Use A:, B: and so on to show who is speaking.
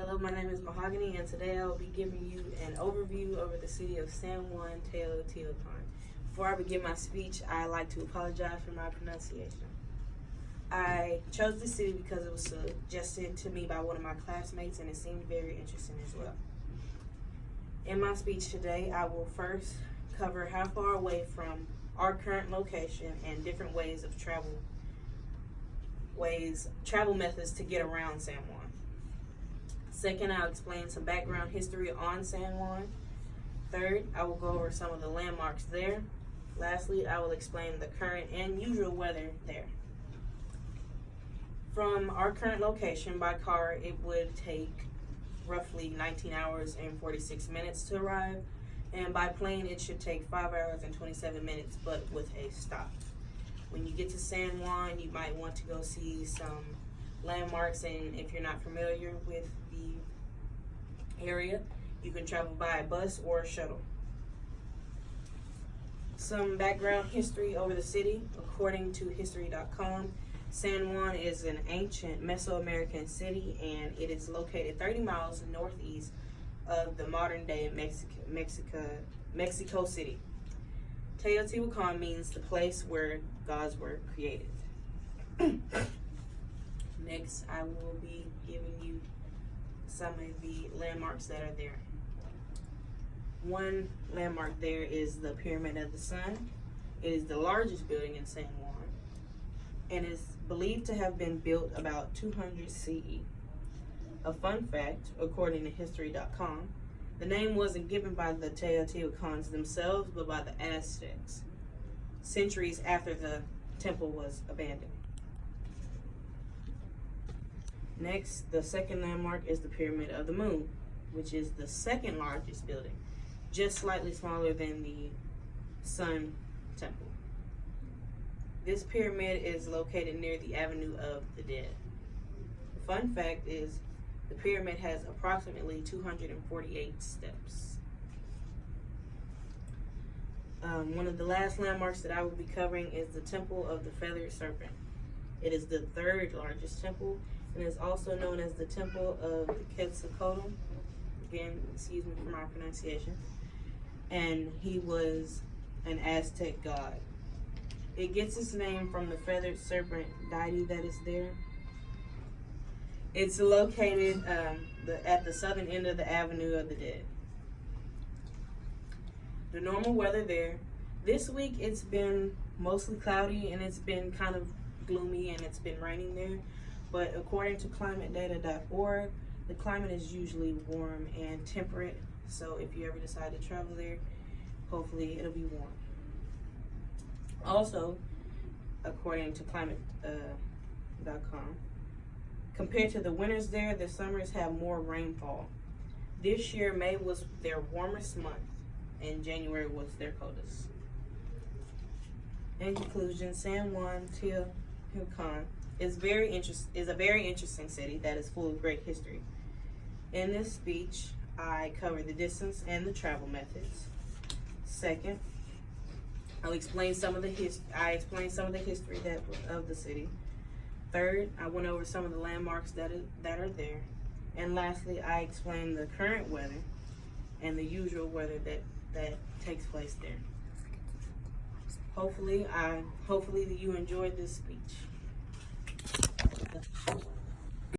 A: Hello, my name is Mahogany, and today I will be giving you an overview over the city of San Juan, Teotihuacan. Before I begin my speech, I'd like to apologize for my pronunciation. I chose this city because it was suggested to me by one of my classmates, and it seemed very interesting as well. In my speech today, I will first cover how far away from our current location and different ways of travel methods to get around San Juan. Second, I'll explain some background history on San Juan. Third, I will go over some of the landmarks there. Lastly, I will explain the current and usual weather there. From our current location by car, it would take roughly 19 hours and 46 minutes to arrive, and by plane it should take 5 hours and 27 minutes, but with a stop. When you get to San Juan, you might want to go see some landmarks, and if you're not familiar with the area, you can travel by a bus or a shuttle. Some background history over the city. According to history.com, San Juan is an ancient Mesoamerican city, and it is located 30 miles northeast of the modern-day Mexico City. Teotihuacan means the place where gods were created. Next, I will be giving you some of the landmarks that are there. One landmark there is the Pyramid of the Sun. It is the largest building in San Juan, and is believed to have been built about 200 CE. A fun fact, according to history.com, the name wasn't given by the Teotihuacans themselves, but by the Aztecs, centuries after the temple was abandoned. Next, the second landmark is the Pyramid of the Moon, which is the second largest building, just slightly smaller than the Sun Temple. This pyramid is located near the Avenue of the Dead. The fun fact is the pyramid has approximately 248 steps. One of the last landmarks that I will be covering is the Temple of the Feathered Serpent. It is the third largest temple, and is also known as the Temple of Quetzalcoatl. Again, excuse me for my pronunciation. And he was an Aztec god. It gets its name from the feathered serpent deity that is there. It's located at the southern end of the Avenue of the Dead. The normal weather there. This week it's been mostly cloudy, and it's been kind of gloomy, and it's been raining there. But according to climatedata.org, the climate is usually warm and temperate. So if you ever decide to travel there, hopefully it'll be warm. Also, according to climate.com, compared to the winters there, the summers have more rainfall. This year, May was their warmest month, and January was their coldest. In conclusion, San Juan, Teotihuacan is a very interesting city that is full of great history. In this speech, I cover the distance and the travel methods. Second, I'll explain some of the history of the city. Third, I went over some of the landmarks that are there. And lastly, I explained the current weather and the usual weather that takes place there. Hopefully you enjoyed this speech.